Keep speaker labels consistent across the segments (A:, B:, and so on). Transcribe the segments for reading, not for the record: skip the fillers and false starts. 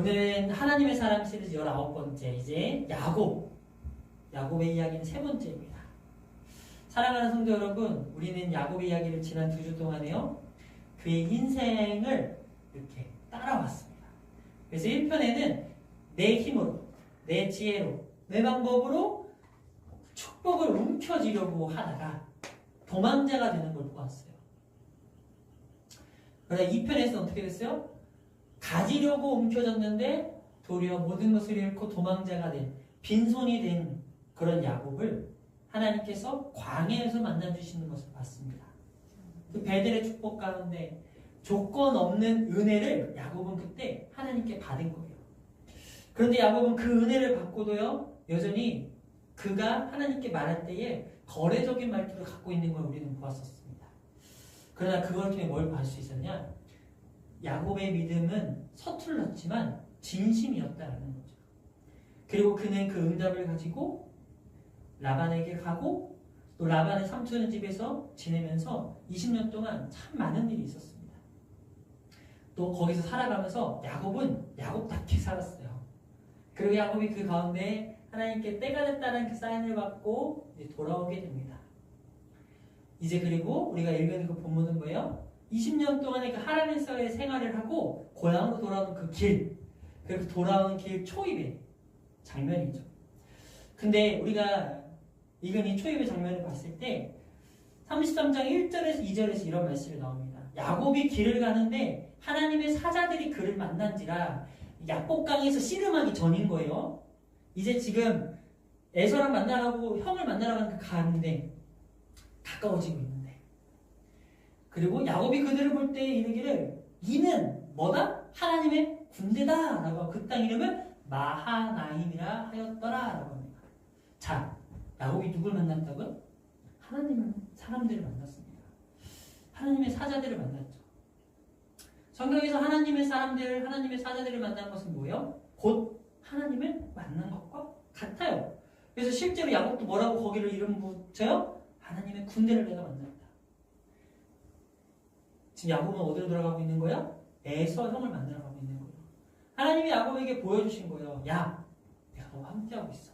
A: 오늘은 하나님의 사랑 시리즈 19번째, 이제 야곱의 이야기는 3번째입니다. 사랑하는 성도 여러분, 우리는 야곱의 이야기를 지난 2주 동안에요, 그의 인생을 이렇게 따라왔습니다. 그래서 1편에는 내 힘으로, 내 지혜로, 내 방법으로 축복을 움켜쥐려고 하다가 도망자가 되는 걸 보았어요. 그러나 2편에서는 어떻게 됐어요? 가지려고 움켜졌는데 도리어 모든 것을 잃고 도망자가 된, 빈손이 된 그런 야곱을 하나님께서 광야에서 만나주시는 것을 봤습니다. 그 베델의 축복 가운데 조건 없는 은혜를 야곱은 그때 하나님께 받은 거예요. 그런데 야곱은 그 은혜를 받고도요, 여전히 그가 하나님께 말할 때에 거래적인 말투를 갖고 있는 걸 우리는 보았었습니다. 그러나 그걸 통해 뭘 볼 수 있었냐? 야곱의 믿음은 서툴렀지만 진심이었다라는 거죠. 그리고 그는 그 응답을 가지고 라반에게 가고 또 라반의 삼촌의 집에서 지내면서 20년 동안 참 많은 일이 있었습니다. 또 거기서 살아가면서 야곱은 야곱답게 살았어요. 그리고 야곱이 그 가운데 하나님께 때가 됐다는 그 사인을 받고 이제 돌아오게 됩니다. 이제 그리고 우리가 읽은 그 본문은 뭐예요? 20년 동안의 그 하나님과의 생활을 하고 고향으로 돌아오는 그 길, 그리고 돌아오는 길 초입의 장면이죠. 근데 우리가 읽은 이 초입의 장면을 봤을 때 33장 1절에서 2절에서 이런 말씀이 나옵니다. 야곱이 길을 가는데 하나님의 사자들이 그를 만난지라. 야복강에서 씨름하기 전인 거예요. 이제 지금 에서랑 만나라고, 형을 만나러 가는 그 가는데 가까워지고 있는데, 그리고 야곱이 그들을 볼 때 이르기를 이는 뭐다? 하나님의 군대다 라고 그 땅 이름을 마하나임이라 하였더라 라고 합니다. 자, 야곱이 누굴 만났다고요? 하나님의 사람들을 만났습니다. 하나님의 사자들을 만났죠. 성경에서 하나님의 사람들, 하나님의 사자들을 만난 것은 뭐예요? 곧 하나님을 만난 것과 같아요. 그래서 실제로 야곱도 뭐라고 거기를 이름 붙여요? 하나님의 군대를 내가 만났다. 지금 야곱은 어디로 돌아가고 있는 거야? 에서 형을 만나러 가고 있는 거예요. 하나님이 야곱에게 보여주신 거예요. 야, 내가 너와 함께하고 있어.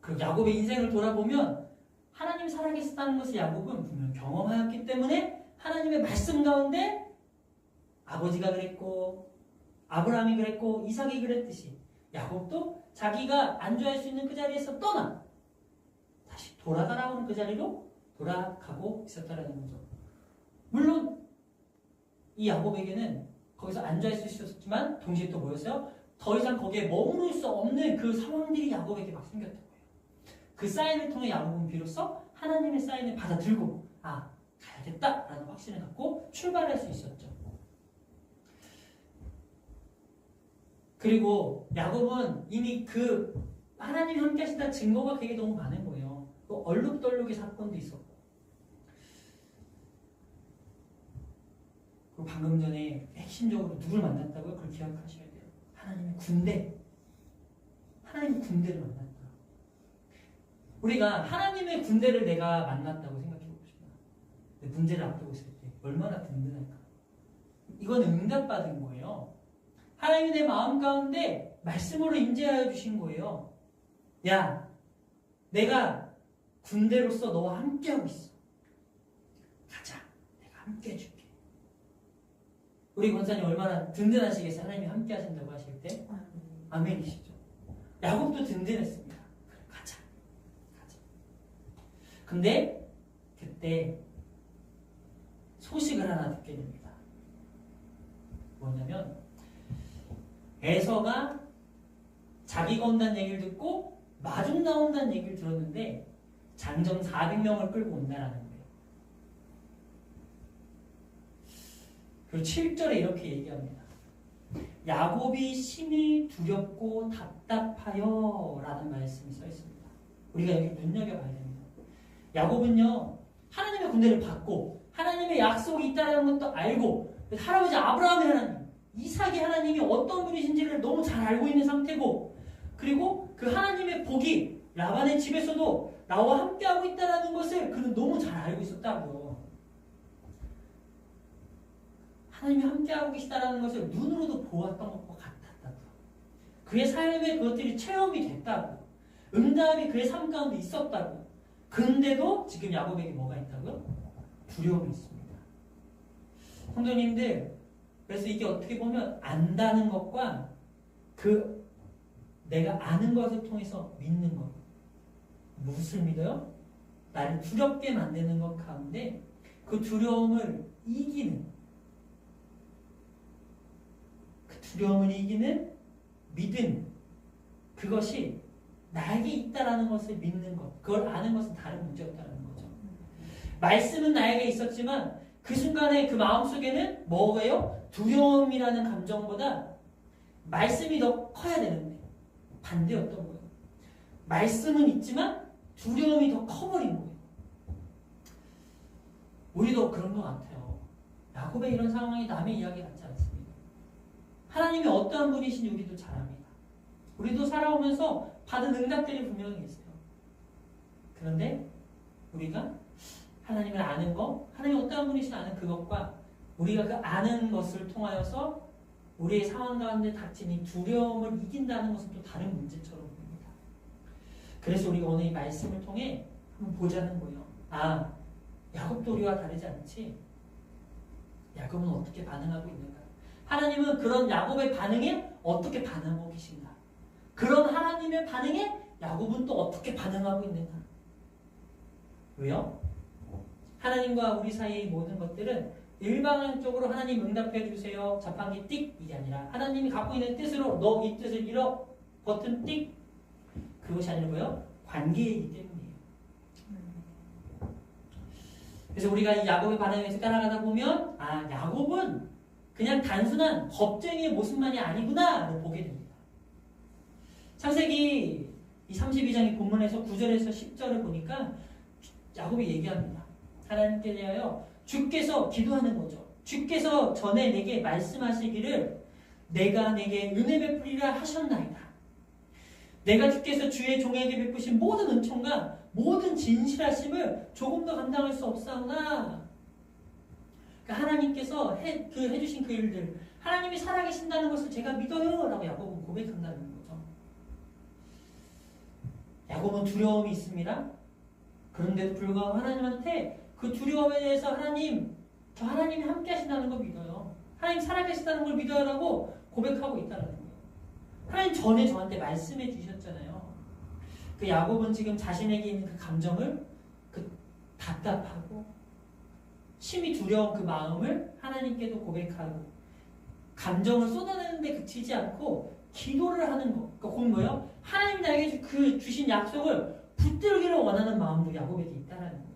A: 그리고 야곱의 인생을 돌아보면 하나님 살아계셨다는 것을 야곱은 분명 경험하였기 때문에 하나님의 말씀 가운데 아버지가 그랬고 아브라함이 그랬고 이삭이 그랬듯이 야곱도 자기가 안주할 수 있는 그 자리에서 떠나 다시 돌아가라는 그 자리로 돌아가고 있었다는 거죠. 물론 이 야곱에게는 거기서 안주할 수 있었지만 동시에 또 뭐였어요? 더 이상 거기에 머무를 수 없는 그 상황들이 야곱에게 막 생겼던 거예요. 그 사인을 통해 야곱은 비로소 하나님의 사인을 받아들고 가야겠다라는 확신을 갖고 출발할 수 있었죠. 그리고 야곱은 이미 그 하나님이 함께 하신다는 증거가 그게 너무 많은 거예요. 또 얼룩덜룩의 사건도 있었고, 그리고 방금 전에 핵심적으로 누굴 만났다고요? 그걸 기억하셔야 돼요. 하나님의 군대. 하나님의 군대를 만났다. 우리가 하나님의 군대를 내가 만났다고 생각해 봅시다. 문제를 앞두고 있을 때 얼마나 든든할까? 이건 응답받은 거예요. 하나님이 내 마음 가운데 말씀으로 임재하여 주신 거예요. 야, 내가 군대로서 너와 함께하고 있어. 가자. 내가 함께 해줄게. 우리 권사님 얼마나 든든하시겠어요? 하나님이 함께 하신다고 하실 때? 아멘이시죠. 야곱도 든든했습니다. 그래, 가자. 근데 그때 소식을 하나 듣게 됩니다. 뭐냐면 에서가 자기가 온다는 얘기를 듣고 마중 나온다는 얘기를 들었는데 장정 400명을 끌고 온다라는 거예요. 그리고 7절에 이렇게 얘기합니다. 야곱이 심히 두렵고 답답하여 라는 말씀이 써 있습니다. 우리가 여기 눈여겨봐야 됩니다. 야곱은요, 하나님의 군대를 받고 하나님의 약속이 있다는 것도 알고 할아버지 아브라함의 하나님, 이삭의 하나님이 어떤 분이신지를 너무 잘 알고 있는 상태고, 그리고 그 하나님의 복이 라반의 집에서도 나와 함께하고 있다는 것을 그는 너무 잘 알고 있었다고요. 하나님이 함께하고 계시다라는 것을 눈으로도 보았던 것과 같았다고. 그의 삶에 그것들이 체험이 됐다고. 응답이 그의 삶 가운데 있었다고. 근데도 지금 야곱에게 뭐가 있다고요? 두려움이 있습니다. 성도님들, 그래서 이게 어떻게 보면 안다는 것과 그 내가 아는 것을 통해서 믿는 것. 무엇을 믿어요? 나를 두렵게 만드는 것 가운데 그 두려움을 이기는, 그 두려움을 이기는 믿음, 그것이 나에게 있다라는 것을 믿는 것, 그걸 아는 것은 다른 문제였다는 거죠. 말씀은 나에게 있었지만 그 순간에 그 마음속에는 뭐예요? 두려움이라는 감정보다 말씀이 더 커야 되는데 반대였던 거예요. 말씀은 있지만 두려움이 더 커버린 거예요. 우리도 그런 것 같아요. 야곱의 이런 상황이 남의 이야기 같지 않습니다. 하나님이 어떠한 분이신지 우리도 잘 압니다. 우리도 살아오면서 받은 응답들이 분명히 있어요. 그런데 우리가 하나님을 아는 것, 하나님이 어떠한 분이신지 아는 그것과 우리가 그 아는 것을 통하여서 우리의 상황 가운데 닥친 이 두려움을 이긴다는 것은 또 다른 문제처럼 보입니다. 그래서 우리가 오늘 이 말씀을 통해 한번 보자는 거예요. 아, 야곱도 우리와 다르지 않지? 야곱은 어떻게 반응하고 있는가? 하나님은 그런 야곱의 반응에 어떻게 반응하고 계신가? 그런 하나님의 반응에 야곱은 또 어떻게 반응하고 있는가? 왜요? 하나님과 우리 사이의 모든 것들은 일방적으로 하나님 응답해 주세요. 자판기 띡 이게 아니라 하나님이 갖고 있는 뜻으로 너 이 뜻을 이뤄 버튼 띡 그것이 아니고요. 관계이기 때문이에요. 그래서 우리가 이 야곱의 반응에서 따라가다 보면 아 야곱은 그냥 단순한 겁쟁이의 모습만이 아니구나를 보게 됩니다. 창세기 이 32장의 본문에서 9절에서 10절을 보니까 야곱이 얘기합니다. 하나님께 대하여 주께서 기도하는 거죠. 주께서 전에 내게 말씀하시기를 내가 내게 은혜 베풀이라 하셨나이다. 내가 주께서 주의 종에게 베푸신 모든 은총과 모든 진실하심을 조금 더 감당할 수 없사오나 그러니까 하나님께서 해주신 그 일들 하나님이 살아계신다는 것을 제가 믿어요 라고 야곱은 고백한다는 거죠. 야곱은 두려움이 있습니다. 그런데도 불구하고 하나님한테 그 두려움에 대해서 하나님, 저 하나님이 함께 하신다는 걸 믿어요. 하나님 살아계시다는 걸 믿어요라고 고백하고 있다는 거예요. 하나님 전에 저한테 말씀해 주셨잖아요. 그 야곱은 지금 자신에게 있는 그 감정을 그 답답하고 심히 두려운 그 마음을 하나님께도 고백하고 감정을 쏟아내는데 그치지 않고 기도를 하는 거. 그러니까 그건 뭐예요? 하나님이 나에게 그 주신 약속을 붙들기를 원하는 마음도 야곱에게 있다라는 거예요.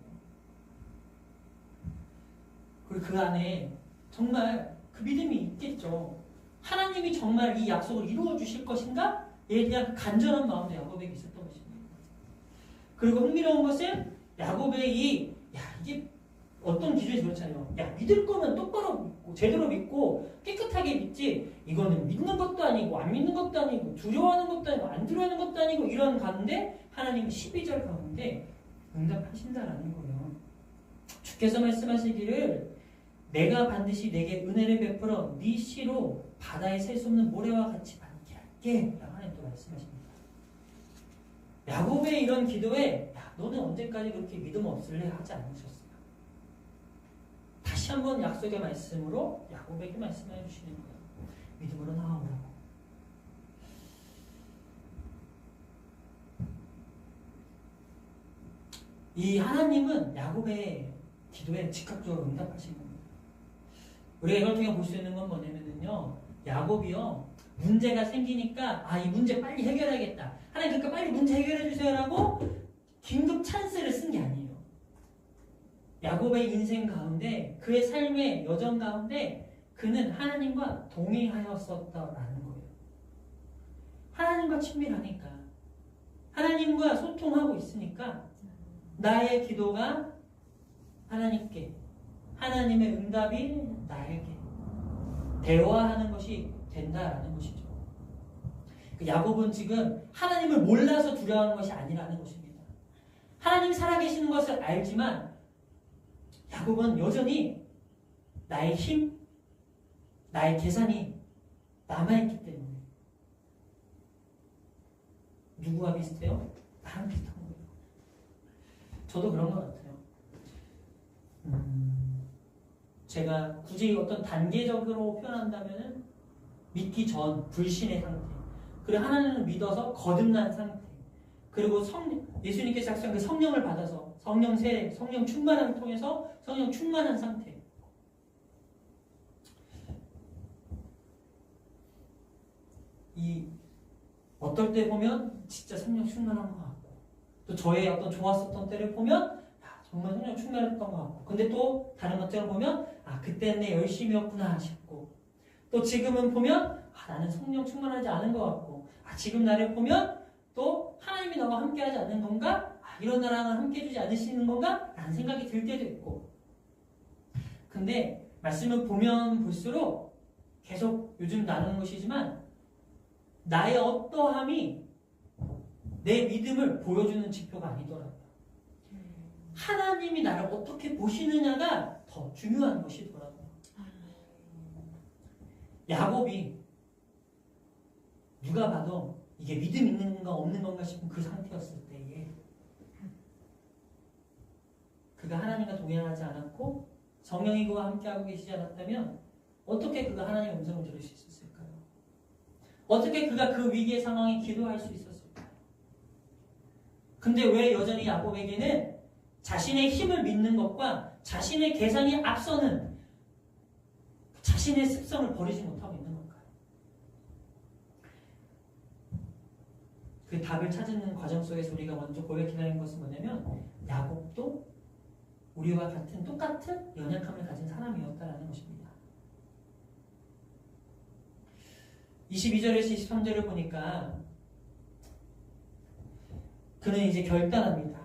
A: 그리고 그 안에 정말 그 믿음이 있겠죠. 하나님이 정말 이 약속을 이루어 주실 것인가? 에 대한 그 간절한 마음도 야곱에게 있었던 것입니다. 그리고 흥미로운 것은 야곱의 이게 어떤 기준이 그렇잖아요. 야 믿을 거면 똑바로 믿고 제대로 믿고 깨끗하게 믿지 이거는 믿는 것도 아니고 안 믿는 것도 아니고 두려워하는 것도 아니고 안 두려워하는 것도 아니고 이런 가운데 하나님이 12절 가운데 응답하신다라는 거예요. 주께서 말씀하시기를 내가 반드시 내게 은혜를 베풀어 네 씨로 바다에 셀 수 없는 모래와 같이 많게 할게 라고 하나님 또 말씀하십니다. 야곱의 이런 기도에 야 너는 언제까지 그렇게 믿음 없을래 하지 않으셨어요. 다시 한번 약속의 말씀으로 야곱에게 말씀해 주시는 거예요. 믿음으로 나아오라고. 이 하나님은 야곱의 기도에 즉각적으로 응답하신 겁니다. 우리가 이걸 통해 볼 수 있는 건 뭐냐면요. 야곱이요. 문제가 생기니까 이 문제 빨리 해결해야겠다. 하나님 그러니까 빨리 문제 해결해 주세요라고 긴급 찬스를 쓴 게 아니에요. 야곱의 인생 가운데 그의 삶의 여정 가운데 그는 하나님과 동행하였었다라는 거예요. 하나님과 친밀하니까 하나님과 소통하고 있으니까 나의 기도가 하나님께 하나님의 응답이 나에게 대화하는 것이 된다라는 것이죠. 야곱은 지금 하나님을 몰라서 두려워하는 것이 아니라는 것입니다. 하나님이 살아계시는 것을 알지만 야곱은 여전히 나의 힘, 나의 계산이 남아있기 때문에. 누구와 비슷해요? 나랑 비슷한 거예요. 저도 그런 것 같아요. 제가 굳이 어떤 단계적으로 표현한다면은 믿기 전 불신의 상태, 그리고 하나님을 믿어서 거듭난 상태, 그리고 예수님께서 약속한 그 성령을 받아서 성령 세례, 성령 충만함을 통해서 성령 충만한 상태. 이 어떨 때 보면 진짜 성령 충만한 것 같고, 또 저의 어떤 좋았었던 때를 보면 정말 성령 충만했던 것 같고, 근데 또 다른 것들을 보면 그때는 내 열심이었구나 싶고, 또 지금은 보면 나는 성령 충만하지 않은 것 같고, 지금 나를 보면 또 하나님이 나와 함께하지 않는 건가? 이런 나랑은 함께해주지 않으시는 건가? 라는 생각이 들 때도 있고. 근데 말씀을 보면 볼수록 계속 요즘 나누는 것이지만 나의 어떠함이 내 믿음을 보여주는 지표가 아니더라고요. 하나님이 나를 어떻게 보시느냐가 더 중요한 것이더라고요. 야곱이 누가 봐도 이게 믿음 있는 건가 없는 건가 싶은 그 상태였을 때에 그가 하나님과 동행하지 않았고 성령이 그와 함께하고 계시지 않았다면 어떻게 그가 하나님의 음성을 들을 수 있었을까요? 어떻게 그가 그 위기의 상황에 기도할 수 있었을까요? 근데 왜 여전히 야곱에게는 자신의 힘을 믿는 것과 자신의 계산이 앞서는 자신의 습성을 버리지 못하고 있는 걸까요? 그 답을 찾는 과정 속에서 우리가 먼저 고백해야 하는 것은 뭐냐면 야곱도 우리와 같은 똑같은 연약함을 가진 사람이었다라는 것입니다. 22절에서 23절을 보니까 그는 이제 결단합니다.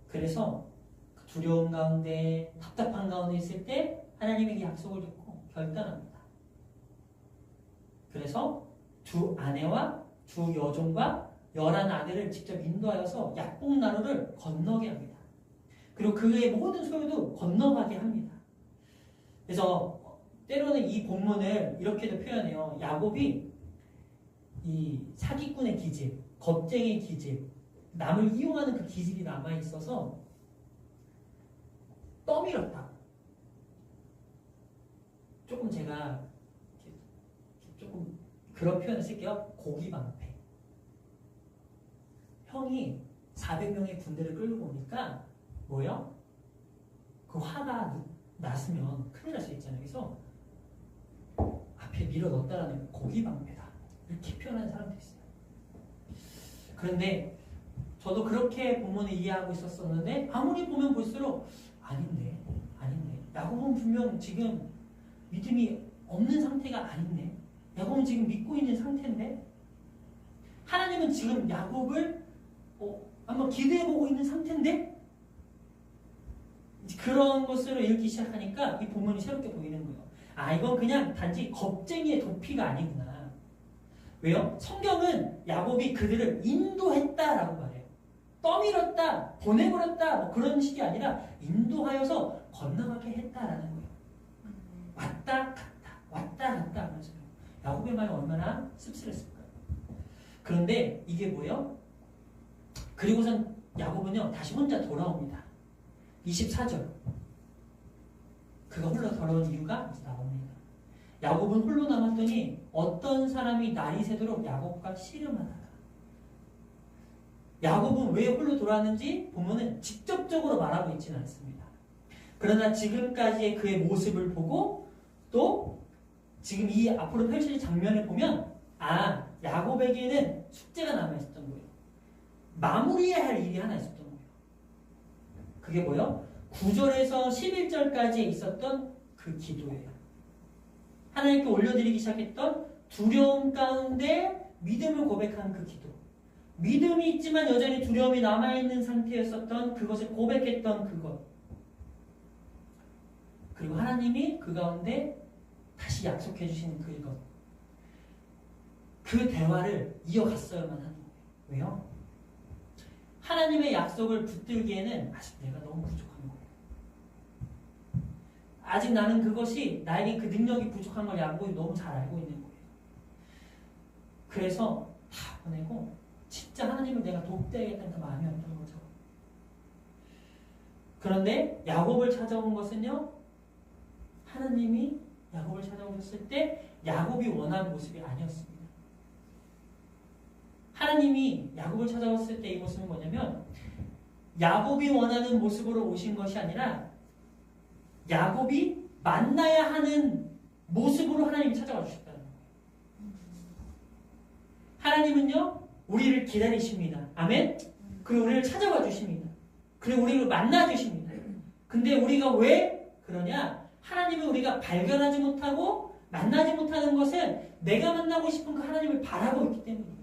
A: 그래서 두려움 가운데 답답한 가운데 있을 때 하나님에게 약속을 듣고 결단합니다. 그래서 두 아내와 두 여종과 11아들을 직접 인도하여서 약복나루를 건너게 합니다. 그리고 그의 모든 소유도 건너가게 합니다. 그래서 때로는 이 본문을 이렇게도 표현해요. 야곱이 이 사기꾼의 기질, 겁쟁이의 기질, 남을 이용하는 그 기질이 남아있어서 떠밀었다. 조금 제가 조금 그런 표현을 쓸게요. 고기방패. 형이 400명의 군대를 끌고 오니까 뭐요? 그 화가 났으면 큰일 날 수 있잖아요. 그래서 앞에 밀어 넣었다라는 고기방패다. 이렇게 표현하는 사람도 있어요. 그런데 저도 그렇게 본문을 이해하고 있었었는데 아무리 보면 볼수록 아닌데. 야곱은 분명 지금 믿음이 없는 상태가 아닌데. 야곱은 지금 믿고 있는 상태인데. 하나님은 지금 야곱을 한번 기대해보고 있는 상태인데. 그런 것으로 읽기 시작하니까 이 본문이 새롭게 보이는 거예요. 이건 그냥 단지 겁쟁이의 도피가 아니구나. 왜요? 성경은 야곱이 그들을 인도했다라고 말해요. 떠밀었다, 보내버렸다, 뭐 그런 식이 아니라 인도하여서 건너가게 했다라는 거예요. 왔다 갔다, 왔다 갔다 하면서요. 야곱의 말이 얼마나 씁쓸했을까요? 그런데 이게 뭐예요? 그리고선 야곱은요, 다시 혼자 돌아옵니다. 24절. 그가 홀로 돌아온 이유가 이제 나옵니다. 야곱은 홀로 남았더니 어떤 사람이 날이 새도록 야곱과 씨름하다가. 야곱은 왜 홀로 돌아왔는지 보면은 직접적으로 말하고 있지는 않습니다. 그러나 지금까지의 그의 모습을 보고 또 지금 이 앞으로 펼쳐질 장면을 보면 야곱에게는 숙제가 남아있었던 거예요. 마무리해야 할 일이 하나 있었던 거예요. 그게 뭐예요? 9절에서 11절까지 있었던 그 기도예요. 하나님께 올려드리기 시작했던 두려움 가운데 믿음을 고백한 그 기도. 믿음이 있지만 여전히 두려움이 남아있는 상태였었던 그것을 고백했던 그것. 그리고 하나님이 그 가운데 다시 약속해 주시는 그것. 그 대화를 이어갔어야만 하는 거예요. 왜요? 하나님의 약속을 붙들기에는 아직 내가 너무 부족한 거예요. 아직 나는 그것이 나에게 그 능력이 부족한 걸 야곱이 너무 잘 알고 있는 거예요. 그래서 다 보내고 진짜 하나님을 내가 돕대야겠다는 그 마음이 없는 거죠. 그런데 야곱을 찾아온 것은요, 하나님이 야곱을 찾아오셨을 때 야곱이 원하는 모습이 아니었습니다. 하나님이 야곱을 찾아왔을 때 이 모습은 뭐냐면 야곱이 원하는 모습으로 오신 것이 아니라 야곱이 만나야 하는 모습으로 하나님이 찾아와 주셨다는 거예요. 하나님은요, 우리를 기다리십니다. 아멘? 그리고 우리를 찾아와 주십니다. 그리고 우리를 만나 주십니다. 근데 우리가 왜 그러냐? 하나님을 우리가 발견하지 못하고 만나지 못하는 것은 내가 만나고 싶은 그 하나님을 바라고 있기 때문이에요.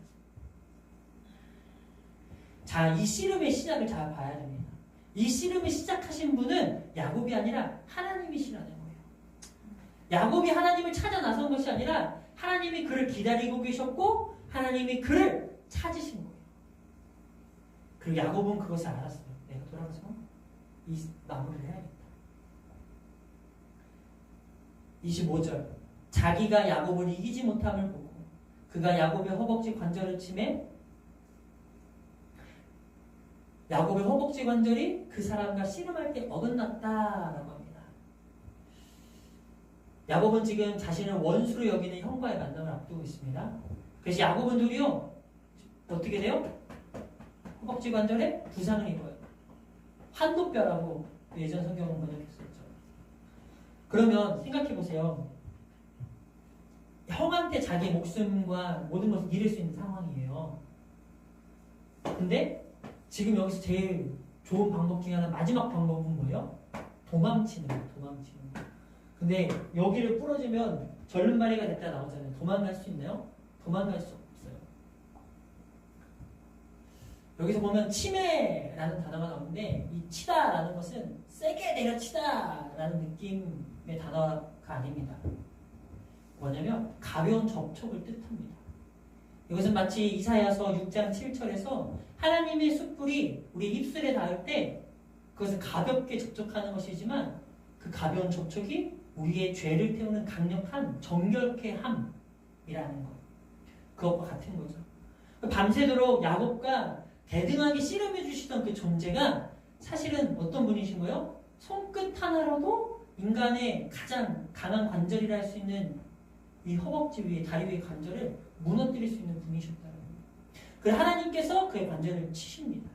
A: 자, 이 씨름의 시작을 잘 봐야 됩니다. 이 씨름을 시작하신 분은 야곱이 아니라 하나님이시라는 거예요. 야곱이 하나님을 찾아 나선 것이 아니라 하나님이 그를 기다리고 계셨고 하나님이 그를 찾으신 거예요. 그리고 야곱은 그것을 알았어요. 내가 돌아가서 이 마무리를 해야겠다. 25절 자기가 야곱을 이기지 못함을 보고 그가 야곱의 허벅지 관절을 치매 야곱의 허벅지 관절이 그 사람과 씨름할 때 어긋났다라고 합니다. 야곱은 지금 자신을 원수로 여기는 형과의 만남을 앞두고 있습니다. 그래서 야곱은 도리어 어떻게 돼요? 허벅지 관절에 부상을 입어요. 환도뼈라고 예전 성경은 번역했었죠. 그러면 생각해 보세요. 형한테 자기 목숨과 모든 것을 잃을 수 있는 상황이에요. 근데 지금 여기서 제일 좋은 방법 중에 하나, 마지막 방법은 뭐예요? 도망치는 거예요. 도망치는 거. 근데 여기를 부러지면 절름발이가 됐다 나오잖아요. 도망갈 수 있나요? 도망갈 수 없어요. 여기서 보면 치매라는 단어가 나오는데 이 치다라는 것은 세게 내려치다라는 느낌의 단어가 아닙니다. 뭐냐면 가벼운 접촉을 뜻합니다. 이것은 마치 이사야서 6장 7절에서 하나님의 숯불이 우리 입술에 닿을 때 그것은 가볍게 접촉하는 것이지만 그 가벼운 접촉이 우리의 죄를 태우는 강력한 정결케 함이라는 것. 그것과 같은 거죠. 밤새도록 야곱과 대등하게 씨름해 주시던 그 존재가 사실은 어떤 분이신 거예요? 손끝 하나로도 인간의 가장 강한 관절이라 할 수 있는 이 허벅지 위에 다리 위의 관절을 무너뜨릴 수 있는 분이셨다는 거예요. 그래서 하나님께서 그의 관절을 치십니다.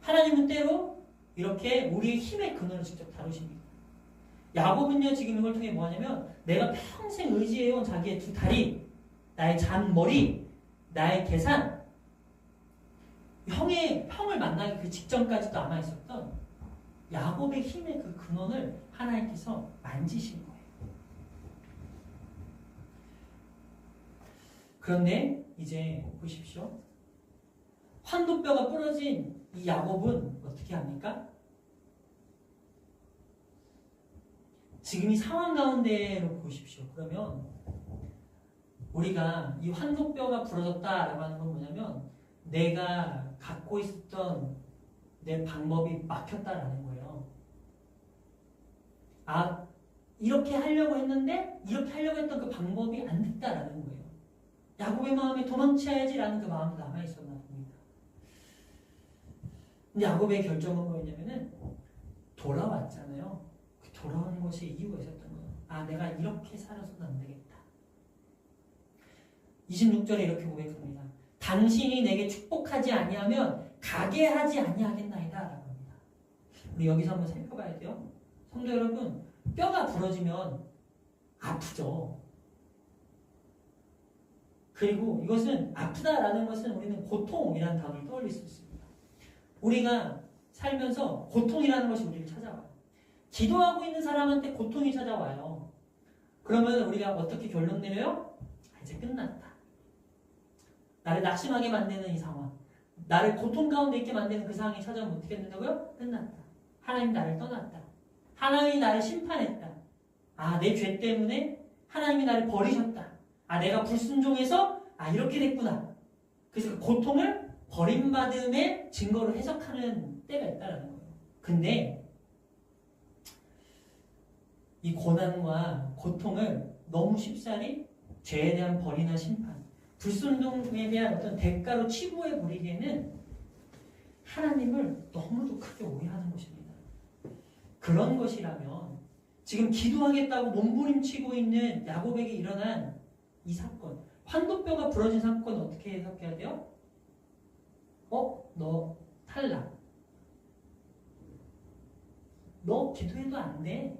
A: 하나님은 때로 이렇게 우리의 힘의 근원을 직접 다루십니다. 야곱은요 지금 이걸 통해 뭐하냐면 내가 평생 의지해온 자기의 두 다리, 나의 잔머리, 나의 계산, 형을 만나기 그 직전까지도 남아있었던 야곱의 힘의 그 근원을 하나님께서 만지신 거예요. 그런데 이제 보십시오. 환도뼈가 부러진 이 야곱은 어떻게 합니까? 지금 이 상황 가운데로 보십시오. 그러면 우리가 이 환도뼈가 부러졌다라고 하는 건 뭐냐면 내가 갖고 있었던 내 방법이 막혔다라는 거예요. 아, 이렇게 하려고 했는데 이렇게 하려고 했던 그 방법이 안 됐다라는 거예요. 야곱의 마음에 도망쳐야지라는 그 마음이 남아있었나 봅니다. 근데 야곱의 결정은 뭐였냐면은 돌아왔잖아요. 그 돌아오는 것에 이유가 있었던 거예요. 아, 내가 이렇게 살아서는 안 되겠다. 26절에 이렇게 고백합니다. 당신이 내게 축복하지 아니하면 가게 하지 아니하겠나이다 라고 합니다. 우리 여기서 한번 살펴봐야 돼요. 성도 여러분, 뼈가 부러지면 아프죠. 그리고 이것은 아프다라는 것은 우리는 고통이라는 단어를 떠올릴 수 있습니다. 우리가 살면서 고통이라는 것이 우리를 찾아와요. 기도하고 있는 사람한테 고통이 찾아와요. 그러면 우리가 어떻게 결론 내려요? 이제 끝났다. 나를 낙심하게 만드는 이 상황, 나를 고통 가운데 있게 만드는 그 상황이 찾아오면 어떻게 된다고요? 끝났다. 하나님 나를 떠났다. 하나님이 나를 심판했다. 아, 내 죄 때문에 하나님이 나를 버리셨다. 아, 내가 불순종해서 이렇게 됐구나. 그래서 그 고통을 버림받음의 증거로 해석하는 때가 있다는 거예요. 근데 이 고난과 고통을 너무 쉽사리 죄에 대한 벌이나 심판, 불순종에 대한 어떤 대가로 치부해 버리기에는 하나님을 너무도 크게 오해하는 것입니다. 그런 것이라면 지금 기도하겠다고 몸부림치고 있는 야곱에게 일어난 이 사건, 환도뼈가 부러진 사건 어떻게 해석해야 돼요? 너 탈락. 너 기도해도 안 돼.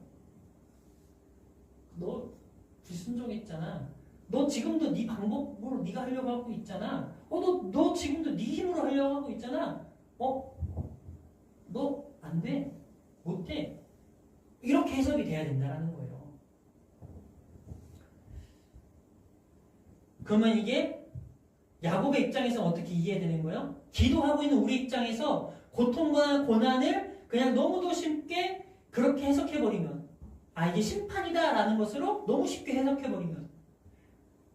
A: 너 불순종했잖아. 너 지금도 네 방법으로 네가 하려고 하고 있잖아. 너 지금도 네 힘으로 하려고 하고 있잖아. 너 안 돼. 못 돼. 이렇게 해석이 돼야 된다는 거예요. 그러면 이게 야곱의 입장에서 어떻게 이해되는 거예요? 기도하고 있는 우리 입장에서 고통과 고난을 그냥 너무도 쉽게 그렇게 해석해버리면, 이게 심판이다 라는 것으로 너무 쉽게 해석해버리면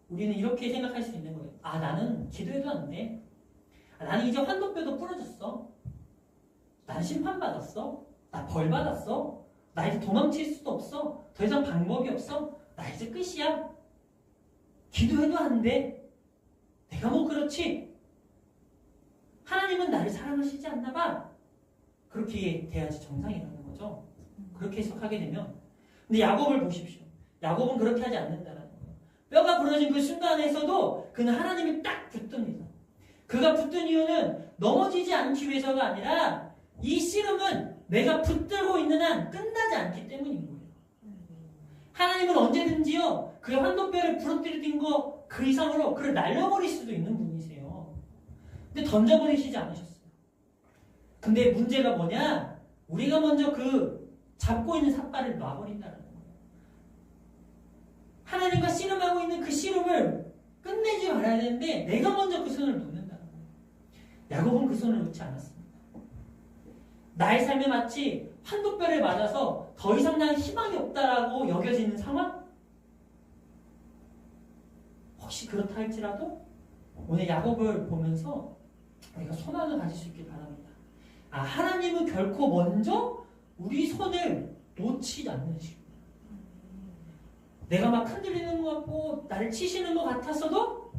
A: 우리는 이렇게 생각할 수 있는 거예요. 나는 기도해도 안 돼. 나는 이제 환도뼈도 부러졌어. 난 심판받았어. 나 벌받았어. 나 이제 도망칠 수도 없어. 더 이상 방법이 없어. 나 이제 끝이야. 기도해도 안 돼. 내가 뭐 그렇지. 하나님은 나를 사랑하시지 않나 봐. 그렇게 돼야지 정상이라는 거죠. 그렇게 해석하게 되면. 근데 야곱을 보십시오. 야곱은 그렇게 하지 않는다는 거예요. 뼈가 부러진 그 순간에서도 그는 하나님이 딱 붙듭니다. 그가 붙든 이유는 넘어지지 않기 위해서가 아니라 이 씨름은 내가 붙들고 있는 한 끝나지 않기 때문인 거예요. 하나님은 언제든지요, 그의 환도뼈를 부러뜨린 거 그 이상으로 그를 날려버릴 수도 있는 분이세요. 근데 던져버리시지 않으셨어요. 근데 문제가 뭐냐? 우리가 먼저 그 잡고 있는 삿발을 놔버린다는 거예요. 하나님과 씨름하고 있는 그 씨름을 끝내지 말아야 되는데 내가 먼저 그 손을 놓는다는 거예요. 야곱은 그 손을 놓지 않았습니다. 나의 삶에 마치 환도뼈를 맞아서 더 이상 나는 희망이 없다라고 여겨지는 상황? 혹시 그렇다 할지라도 오늘 야곱을 보면서 우리가 소망을 가질 수 있길 바랍니다. 하나님은 결코 먼저 우리 손을 놓치지 않으십니다. 내가 막 흔들리는 것 같고 나를 치시는 것 같았어도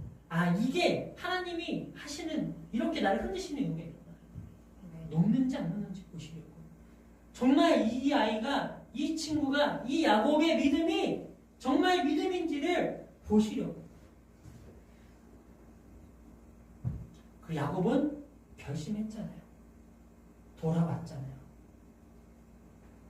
A: 이게 하나님이 하시는, 이렇게 나를 흔드시는 의미구나. 놓는지 안 놓는지 보시려고. 정말 이 아이가, 이 친구가, 이 야곱의 믿음이 정말 믿음인지를 보시려고. 그 야곱은 결심했잖아요. 돌아왔잖아요.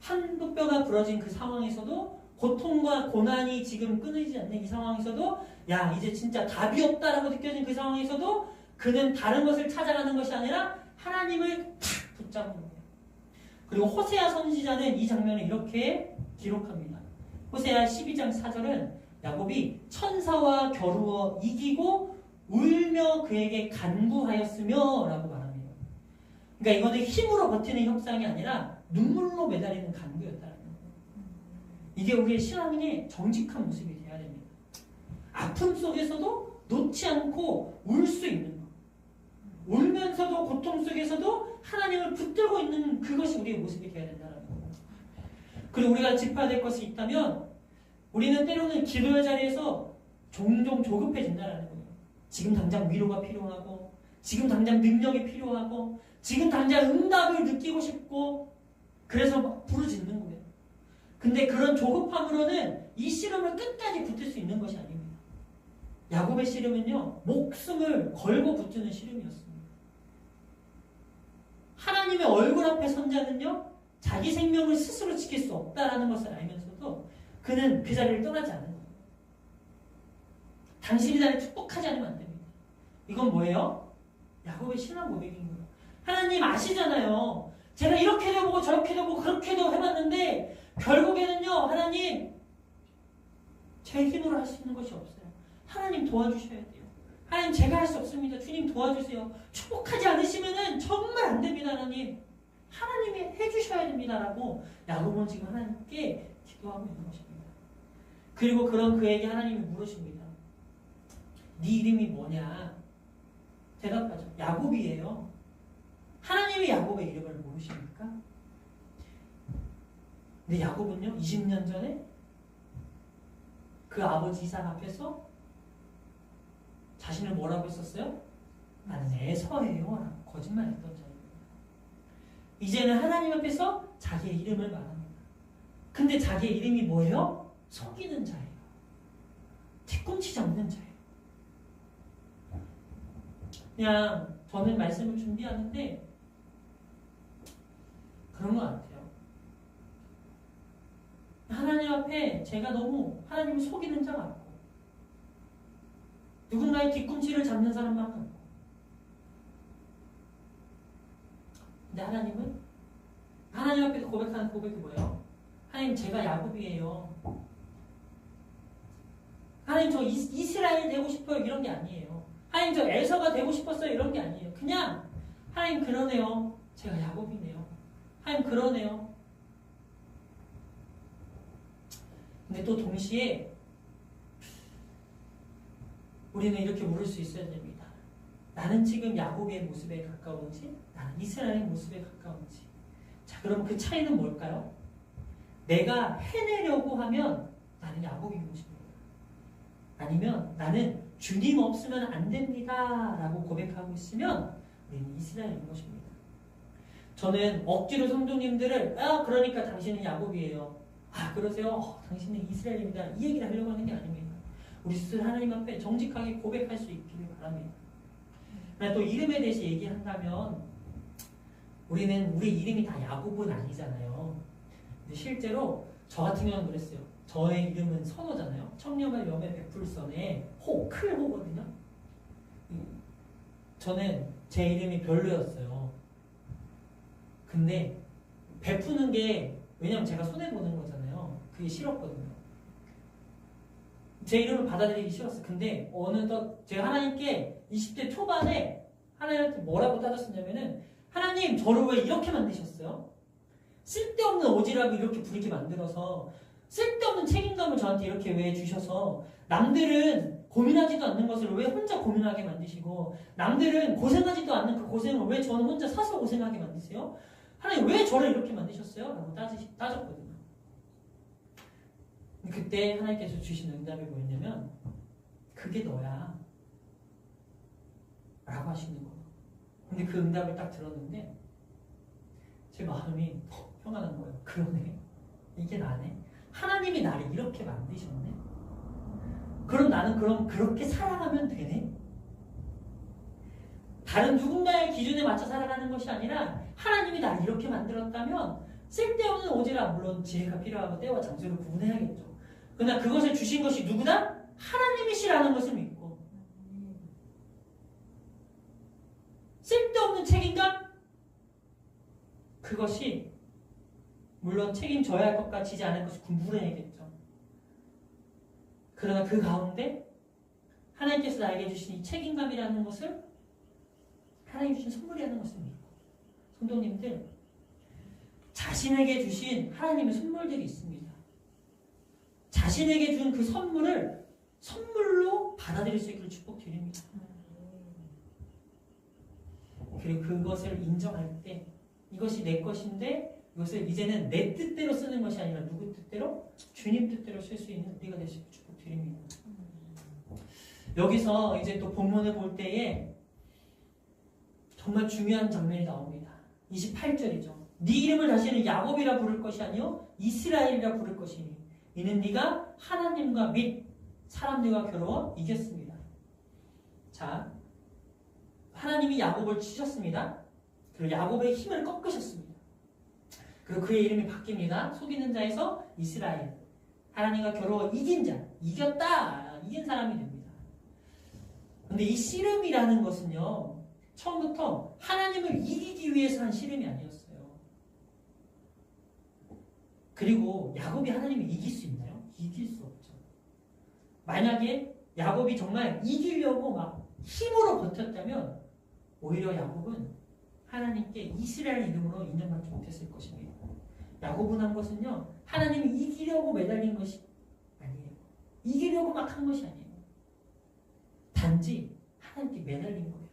A: 한도뼈가 부러진 그 상황에서도, 고통과 고난이 지금 끊이지 않는 이 상황에서도, 이제 진짜 답이 없다라고 느껴진 그 상황에서도 그는 다른 것을 찾아가는 것이 아니라 하나님을 탁 붙잡는 거예요. 그리고 호세아 선지자는 이 장면을 이렇게 기록합니다. 호세아 12장 4절은 야곱이 천사와 겨루어 이기고 울며 그에게 간구하였으며 라고 말합니다. 그러니까 이거는 힘으로 버티는 협상이 아니라 눈물로 매달리는 간구였다는 거예요. 이게 우리의 신앙의 정직한 모습이 되어야 됩니다. 아픔 속에서도 놓지 않고 울 수 있는 것. 울면서도 고통 속에서도 하나님을 붙들고 있는 그것이 우리의 모습이 되어야 된다는 거예요. 그리고 우리가 짚어야 될 것이 있다면 우리는 때로는 기도의 자리에서 종종 조급해진다는 거예요. 지금 당장 위로가 필요하고, 지금 당장 능력이 필요하고, 지금 당장 응답을 느끼고 싶고, 그래서 막 부르짖는 거예요. 근데 그런 조급함으로는 이 씨름을 끝까지 붙을 수 있는 것이 아닙니다. 야곱의 씨름은요, 목숨을 걸고 붙는 씨름이었습니다. 하나님의 얼굴 앞에 선 자는요, 자기 생명을 스스로 지킬 수 없다라는 것을 알면서도 그는 그 자리를 떠나지 않은 거예요. 당신이 나를 축복하지 않으면 안 됩니다. 이건 뭐예요? 야곱의 신앙 고백인 거예요. 하나님 아시잖아요. 제가 이렇게도 해보고 저렇게도 해보고 그렇게도 해봤는데 결국에는요, 하나님 제 힘으로 할 수 있는 것이 없어요. 하나님 도와주셔야 돼요. 하나님 제가 할 수 없습니다. 주님 도와주세요. 축복하지 않으시면은 정말 안 됩니다. 하나님이 해주셔야 됩니다. 라고 야곱은 지금 하나님께 기도하고 있는 것입니다. 그리고 그런 그에게 하나님이 물으십니다. 네 이름이 뭐냐? 대답하죠. 야곱이에요. 하나님이 야곱의 이름을 모르십니까? 근데 야곱은요, 20년 전에 그 아버지 이삭 앞에서 자신을 뭐라고 했었어요? 나는 에서예요 라고 거짓말했던 자입니다. 이제는 하나님 앞에서 자기의 이름을 말합니다. 근데 자기의 이름이 뭐예요? 속이는 자예요. 뒤꿈치 잡는 자예요. 그냥 저는 말씀을 준비하는데 그런 것 같아요. 하나님 앞에 제가 너무 하나님을 속이는 자 같고 누군가의 뒤꿈치를 잡는 사람만 같고 근데 하나님은 하나님 앞에서 고백하는 고백이 뭐예요? 하나님 제가 야곱이에요. 하나님 저 이스라엘 되고 싶어요 이런 게 아니에요. 하나님 저 에서가 되고 싶었어요 이런 게 아니에요. 그냥 하나님 그러네요. 제가 야곱이네요. 하나님 그러네요. 근데 또 동시에 우리는 이렇게 물을 수 있어야 됩니다. 나는 지금 야곱의 모습에 가까운지 나는 이스라엘의 모습에 가까운지. 자 그럼 그 차이는 뭘까요? 내가 해내려고 하면 나는 야곱인 것입니다. 아니면 나는 주님 없으면 안 됩니다 라고 고백하고 있으면 우리는 이스라엘인 것입니다. 저는 억지로 성도님들을 그러니까 당신은 야곱이에요. 그러세요? 당신은 이스라엘입니다. 이 얘기를 하려고 하는 게 아닙니다. 우리 스스로 하나님 앞에 정직하게 고백할 수 있기를 바랍니다. 또 이름에 대해서 얘기한다면 우리는 우리 이름이 다 야곱은 아니잖아요. 근데 실제로 저 같은 경우는 그랬어요. 저의 이름은 선호잖아요. 청렴한 염에 베풀선의 호, 클 호거든요. 저는 제 이름이 별로였어요. 근데 베푸는 게 왜냐면 제가 손해보는 거잖아요. 그게 싫었거든요. 제 이름을 받아들이기 싫었어요. 근데 어느덧 제가 하나님께 20대 초반에 하나님한테 뭐라고 따졌었냐면은 하나님 저를 왜 이렇게 만드셨어요? 쓸데없는 오지랖을 이렇게 부리게 만들어서 쓸데없는 책임감을 저한테 이렇게 왜 주셔서 남들은 고민하지도 않는 것을 왜 혼자 고민하게 만드시고 남들은 고생하지도 않는 그 고생을 왜 저는 혼자 사서 고생하게 만드세요? 하나님 왜 저를 이렇게 만드셨어요? 라고 따졌거든요. 그때 하나님께서 주신 응답이 뭐였냐면 그게 너야 라고 하시는 거예요. 근데 그 응답을 딱 들었는데 제 마음이 평안한 거예요. 그러네. 이게 나네. 하나님이 나를 이렇게 만드셨네. 그럼 나는 그렇게 살아가면 되네. 다른 누군가의 기준에 맞춰 살아가는 것이 아니라 하나님이 나를 이렇게 만들었다면 쓸데없는 오지랖 물론 지혜가 필요하고 때와 장소를 구분해야겠죠. 그러나 그것을 주신 것이 누구다? 하나님이시라는 것을 믿고 쓸데없는 책임감? 그것이 물론 책임져야 할 것과 지지 않을 것을 구분해야겠죠. 그러나 그 가운데 하나님께서 나에게 주신 이 책임감이라는 것을 하나님 주신 선물이라는 것을 믿고 성도님들 자신에게 주신 하나님의 선물들이 있습니다. 자신에게 준 그 선물을 선물로 받아들일 수 있기를 축복드립니다. 그리고 그것을 인정할 때 이것이 내 것인데 이것을 이제는 내 뜻대로 쓰는 것이 아니라 누구 뜻대로? 주님 뜻대로 쓸 수 있는 우리가 될 수 있기를 축복드립니다. 여기서 이제 또 본문을 볼 때에 정말 중요한 장면이 나옵니다. 28절이죠. 네 이름을 다시는 야곱이라 부를 것이 아니요 이스라엘이라 부를 것이니 이는 네가 하나님과 및 사람들과 겨루어 이겼습니다. 자, 하나님이 야곱을 치셨습니다. 그리고 야곱의 힘을 꺾으셨습니다. 그리고 그의 이름이 바뀝니다. 속이는 자에서 이스라엘. 하나님과 겨루어 이긴 자, 이겼다, 이긴 사람이 됩니다. 근데 이 씨름이라는 것은요, 처음부터 하나님을 이기기 위해서 한 씨름이 아니었어요. 그리고 야곱이 하나님을 이길 수 있나요? 이길 수 없죠. 만약에 야곱이 정말 이기려고 막 힘으로 버텼다면 오히려 야곱은 하나님께 이스라엘 이름으로 인정받지 못했을 것입니다. 야곱은 한 것은요, 하나님이 이기려고 매달린 것이 아니에요. 이기려고 막 한 것이 아니에요. 단지 하나님께 매달린 거예요.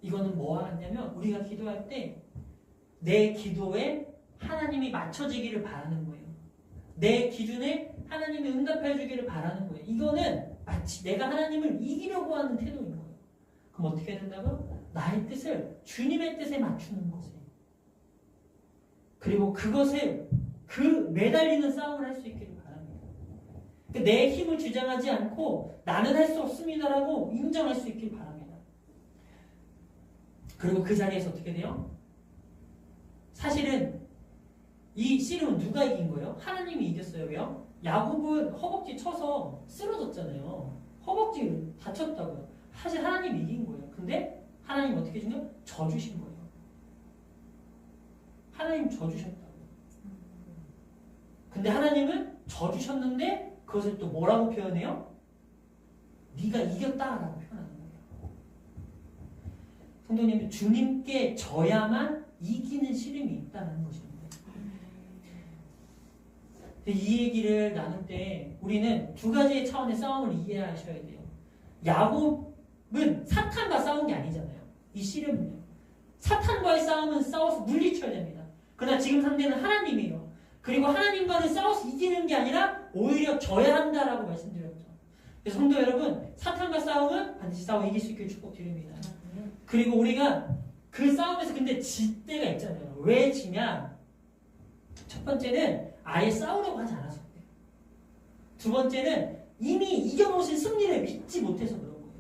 A: 이거는 뭐와 같냐면 우리가 기도할 때 내 기도에 하나님이 맞춰지기를 바라는 거예요. 내 기준에 하나님이 응답해 주기를 바라는 거예요. 이거는 마치 내가 하나님을 이기려고 하는 태도인 거예요. 그럼 어떻게 해야 된다고? 나의 뜻을 주님의 뜻에 맞추는 것이에요. 그리고 그것을 매달리는 싸움을 할 수 있기를 바랍니다. 내 힘을 주장하지 않고 나는 할 수 없습니다라고 인정할 수 있길 바랍니다. 그리고 그 자리에서 어떻게 돼요? 사실은 이 씨름은 누가 이긴 거예요? 하나님이 이겼어요. 왜요? 야곱은 허벅지 쳐서 쓰러졌잖아요. 허벅지 다쳤다고요. 사실 하나님이 이긴 거예요. 근데 하나님 어떻게 준 거예요? 져주신 거예요. 하나님 져주셨다고. 근데 하나님은 져주셨는데 그것을 또 뭐라고 표현해요? 네가 이겼다라고 표현하는 거예요. 성도님들, 주님께 져야만 이기는 씨름이 있다는 것입니다. 이 얘기를 나눌 때 우리는 두 가지의 차원의 싸움을 이해하셔야 돼요. 야곱은 사탄과 싸운 게 아니잖아요. 이 씨름은요. 사탄과의 싸움은 싸워서 물리쳐야 됩니다. 그러나 지금 상대는 하나님이에요. 그리고 하나님과는 싸워서 이기는 게 아니라 오히려 져야 한다라고 말씀드렸죠. 그래서 성도 여러분, 사탄과 싸움은 반드시 싸워 이길 수 있기를 축복드립니다. 그리고 우리가 그 싸움에서 근데 질 때가 있잖아요. 왜 지냐? 첫 번째는 아예 싸우려고 하지 않았을 때. 두 번째는 이미 이겨놓으신 승리를 믿지 못해서 그런 거예요.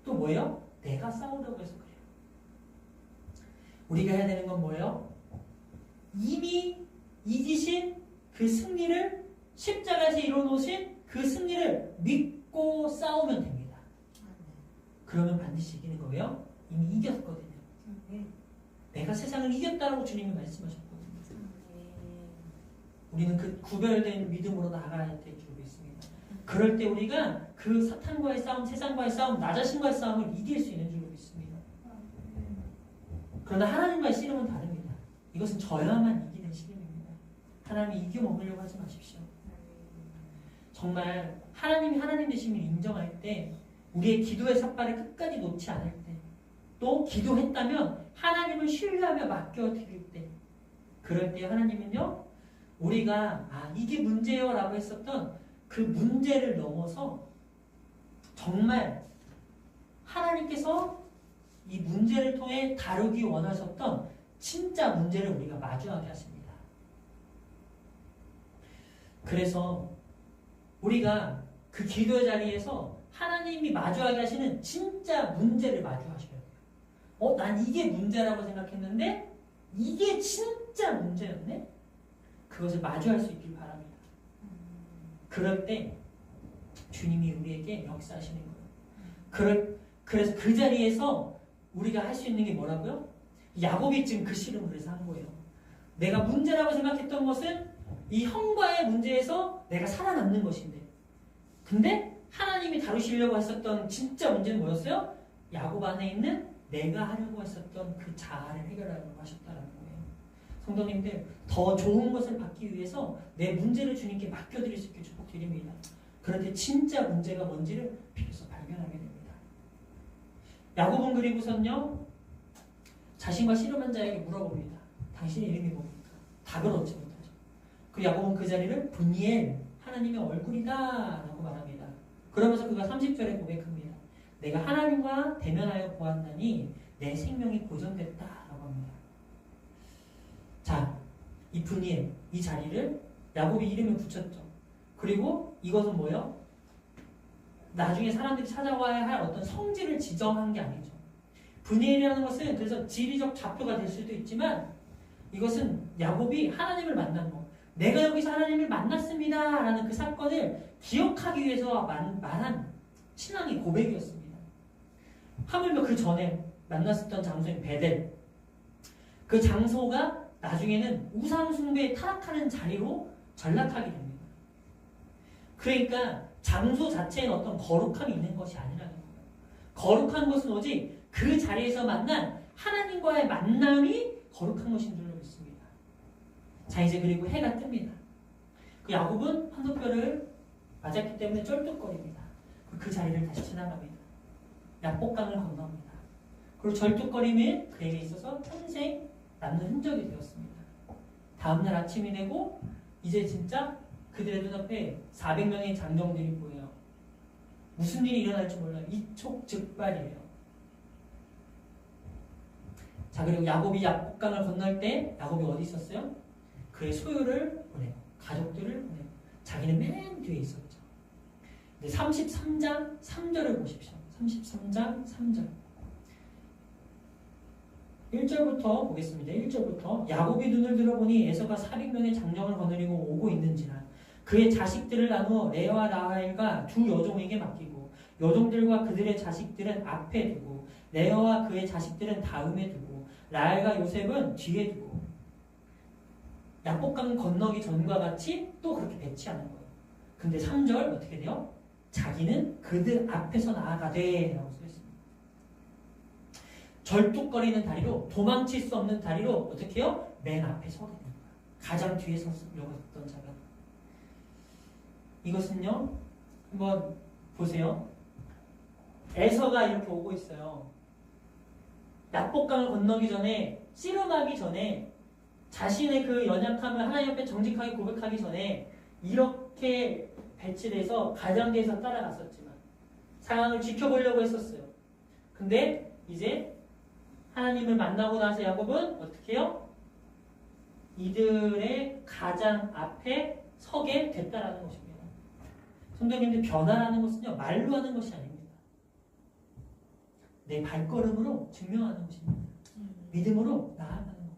A: 또 뭐예요? 내가 싸우려고 해서 그래요. 우리가 해야 되는 건 뭐예요? 이미 이기신 그 승리를, 십자가에서 이뤄놓으신 그 승리를 믿고 싸우면 됩니다. 그러면 반드시 이기는 거예요. 이미 이겼거든요. 내가 세상을 이겼다라고 주님이 말씀하셨거든요. 우리는 그 구별된 믿음으로 나아가야 될 줄 믿습니다. 그럴 때 우리가 그 사탄과의 싸움, 세상과의 싸움, 나 자신과의 싸움을 이길 수 있는 줄 믿습니다. 그러나 하나님과의 씨름은 다릅니다. 이것은 져야만 이기는 씨름입니다. 하나님이 이겨 먹으려고 하지 마십시오. 정말 하나님이 하나님 되심을 인정할 때, 우리의 기도의 삿발을 끝까지 놓지 않을 때, 또 기도했다면 하나님을 신뢰하며 맡겨드릴 때, 그럴 때 하나님은요, 우리가 이게 문제요 라고 했었던 그 문제를 넘어서 정말 하나님께서 이 문제를 통해 다루기 원하셨던 진짜 문제를 우리가 마주하게 하십니다. 그래서 우리가 그 기도의 자리에서 하나님이 마주하게 하시는 진짜 문제를 마주하셔야 돼요. 난 이게 문제라고 생각했는데 이게 진짜 문제였네? 그것을 마주할 수 있길 바랍니다. 그럴 때 주님이 우리에게 역사하시는 거예요. 그래서 그 자리에서 우리가 할 수 있는 게 뭐라고요? 야곱이 지금 그 씨름을 그래서 한 거예요. 내가 문제라고 생각했던 것은 이 형과의 문제에서 내가 살아남는 것인데, 근데 하나님이 다루시려고 했었던 진짜 문제는 뭐였어요? 야곱 안에 있는 내가 하려고 했었던 그 자아를 해결하려고 하셨다는 거예요. 성도님들, 더 좋은 것을 받기 위해서 내 문제를 주님께 맡겨드릴 수 있게 축복드립니다. 그런데 진짜 문제가 뭔지를 비로소 발견하게 됩니다. 야곱은 그리고선요, 자신과 씨름한 자에게 물어봅니다. 당신의 이름이 뭡니까? 답을 얻지 못하죠. 그 야곱은 그 자리를 브니엘, 하나님의 얼굴이다 라고 말합니다. 그러면서 그가 30절에 고백합니다. 내가 하나님과 대면하여 보았나니 내 생명이 보존됐다 라고 합니다. 자, 이 브니엘, 이 자리를 야곱이 이름을 붙였죠. 그리고 이것은 뭐예요? 나중에 사람들이 찾아와야 할 어떤 성질을 지정한 게 아니죠. 브니엘이라는 것은 그래서 지리적 좌표가 될 수도 있지만, 이것은 야곱이 하나님을 만난 거, 내가 여기서 하나님을 만났습니다 라는 그 사건을 기억하기 위해서 말한 신앙의 고백이었습니다. 하물며 그 전에 만났었던 장소인 베델, 그 장소가 나중에는 우상숭배에 타락하는 자리로 전락하게 됩니다. 그러니까 장소 자체에는 어떤 거룩함이 있는 것이 아니라는 거예요. 거룩한 것은 오직 그 자리에서 만난 하나님과의 만남이 거룩한 것인 줄로 믿습니다. 자, 이제 그리고 해가 뜹니다. 그 야곱은 환도뼈를 맞았기 때문에 쩔뚝거립니다. 그 자리를 다시 지나갑니다. 야복강을 건너갑니다. 그리고 절뚝거림이 그에게 있어서 평생 남는 흔적이 되었습니다. 다음날 아침이 되고 이제 진짜 그들의 눈앞에 400명의 장정들이 보여요. 무슨 일이 일어날지 몰라요. 일촉즉발이에요. 자, 그리고 야곱이 야복강을 건널 때 야곱이 어디 있었어요? 그의 소유를 보내고 가족들을 보내고 자기는 맨 뒤에 있었죠. 근데 33장 3절을 보십시오. 33장 3절 1절부터 보겠습니다. 1절부터 야곱이 눈을 들어보니 에서가 400명의 장정을 거느리고 오고 있는지라 그의 자식들을 나누어 레아와 라헬과 두 여종에게 맡기고 여종들과 그들의 자식들은 앞에 두고 레아와 그의 자식들은 다음에 두고 라헬과 요셉은 뒤에 두고 야복강 건너기 전과 같이 또 그렇게 배치하는 거예요. 근데 3절 어떻게 돼요? 자기는 그들 앞에서 나아가되 라고 써있습니다. 절뚝거리는 다리로 도망칠 수 없는 다리로 어떻게 해요? 맨 앞에 서게 됩니다. 가장 뒤에 서려고 했던 자가 이것은요 한번 보세요. 에서가 이렇게 오고 있어요. 야복강을 건너기 전에 씨름하기 전에 자신의 그 연약함을 하나님 앞에 정직하게 고백하기 전에 이렇게 배치돼서 가장 뒤에서 따라갔었지만 상황을 지켜보려고 했었어요. 근데 이제 하나님을 만나고 나서 야곱은 어떻게 해요? 이들의 가장 앞에 서게 됐다라는 것입니다. 성도님들 변화라는 것은요 말로 하는 것이 아닙니다. 내 발걸음으로 증명하는 것입니다. 믿음으로 나아가는 거예요.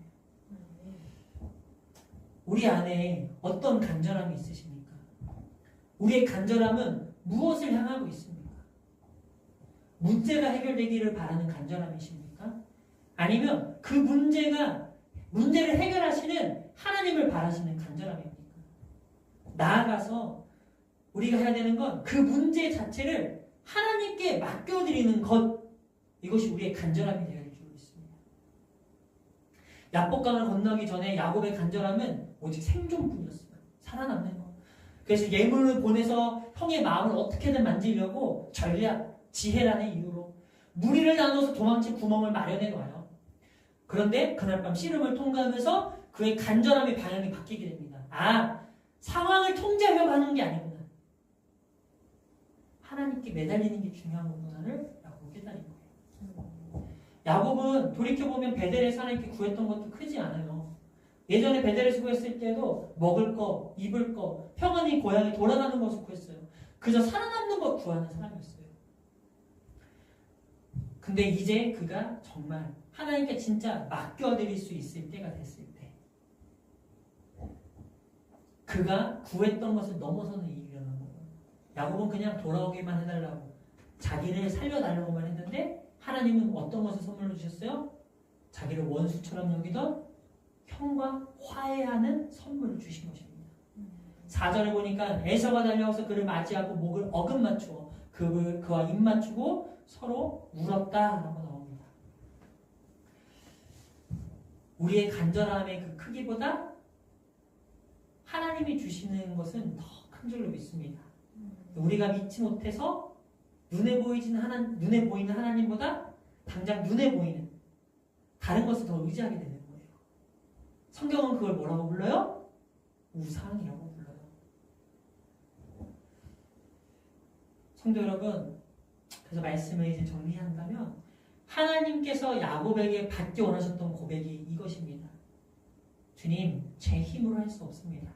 A: 우리 안에 어떤 간절함이 있으십니까? 우리의 간절함은 무엇을 향하고 있습니까? 문제가 해결되기를 바라는 간절함이십니까? 아니면 그 문제를 해결하시는 하나님을 바라시는 간절함입니까? 나아가서 우리가 해야 되는 건 그 문제 자체를 하나님께 맡겨드리는 것, 이것이 우리의 간절함이 되어야 줄 있습니다. 야복강을 건너기 전에 야곱의 간절함은 오직 생존뿐이었어요. 살아남는 것. 그래서 예물을 보내서 형의 마음을 어떻게든 만지려고 전략, 지혜라는 이유로 무리를 나눠서 도망칠 구멍을 마련해 놔요. 그런데 그날 밤 씨름을 통과하면서 그의 간절함의 방향이 바뀌게 됩니다. 아, 상황을 통제하려고 하는 게 아니구나. 하나님께 매달리는 게 중요한 거구나를 야곱이 깨달은 거예요. 야곱은 돌이켜보면 베델에서 하나님께 구했던 것도 크지 않아요. 예전에 베델에서 구했을 때도 먹을 거, 입을 거, 평안히 고향에 돌아가는 것을 구했어요. 그저 살아남는 것 구하는 사람이었어요. 근데 이제 그가 정말 하나님께 진짜 맡겨드릴 수 있을 때가 됐을 때 그가 구했던 것을 넘어서는 일이 일어난 거예요. 야곱은 그냥 돌아오기만 해달라고 자기를 살려달라고만 했는데 하나님은 어떤 것을 선물로 주셨어요? 자기를 원수처럼 여기던 형과 화해하는 선물을 주신 것입니다. 4절에 보니까 에서가 달려와서 그를 맞이하고 목을 어금 맞추어 그와 입 맞추고 서로 울었다라고 나옵니다. 우리의 간절함의 그 크기보다 하나님이 주시는 것은 더 큰 줄로 믿습니다. 우리가 믿지 못해서 눈에 보이는 하나님보다 당장 눈에 보이는 다른 것을 더 의지하게 되는 거예요. 성경은 그걸 뭐라고 불러요? 우상이라고 불러요. 성도 여러분, 그래서 말씀을 이제 정리한다면 하나님께서 야곱에게 받기 원하셨던 고백이 이것입니다. 주님, 제 힘으로 할 수 없습니다.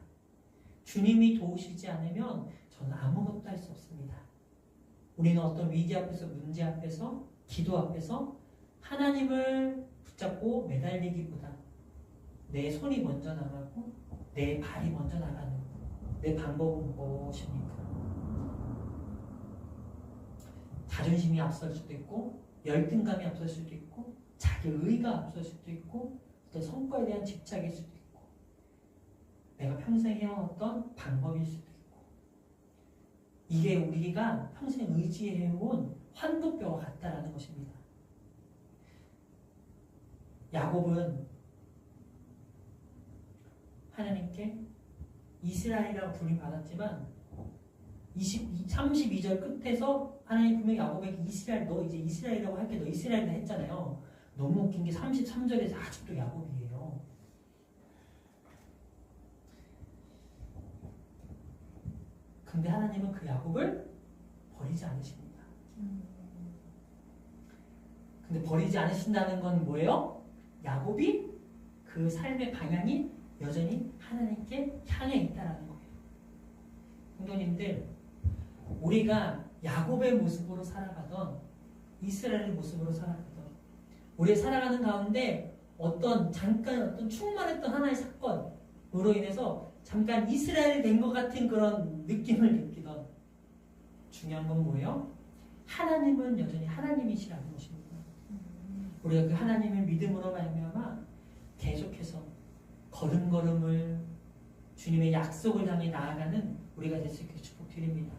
A: 주님이 도우시지 않으면 저는 아무것도 할 수 없습니다. 우리는 어떤 위기 앞에서, 문제 앞에서, 기도 앞에서 하나님을 붙잡고 매달리기보다 내 손이 먼저 나가고 내 발이 먼저 나가는 내 방법은 무엇입니까? 자존심이 앞설 수도 있고 열등감이 앞설 수도 있고 자기 의가 앞설 수도 있고 어떤 성과에 대한 집착일 수도 있고 내가 평생 해왔던 방법일 수도 있고 이게 우리가 평생 의지해온 환도뼈와 같다라는 것입니다. 야곱은 하나님께 이스라엘이라고 부름받았지만 32절 끝에서 하나님 분명히 야곱에게 너 이제 이스라엘이라고 할게 너 이스라엘이라 했잖아요. 너무 웃긴 게 33절에서 아직도 야곱이에요. 근데 하나님은 그 야곱을 버리지 않으십니다. 근데 버리지 않으신다는 건 뭐예요? 야곱이 그 삶의 방향이 여전히 하나님께 향해 있다는 거예요. 성도님들, 우리가 야곱의 모습으로 살아가던 이스라엘의 모습으로 살아가던 우리의 살아가는 가운데 잠깐 어떤 충만했던 하나의 사건으로 인해서 잠깐 이스라엘 된 것 같은 그런 느낌을 느끼던, 중요한 건 뭐예요? 하나님은 여전히 하나님이시라는 것입니다. 우리가 그 하나님의 믿음으로 말미암아 계속해서 걸음걸음을 주님의 약속을 향해 나아가는 우리가 될 수 있게 축복드립니다.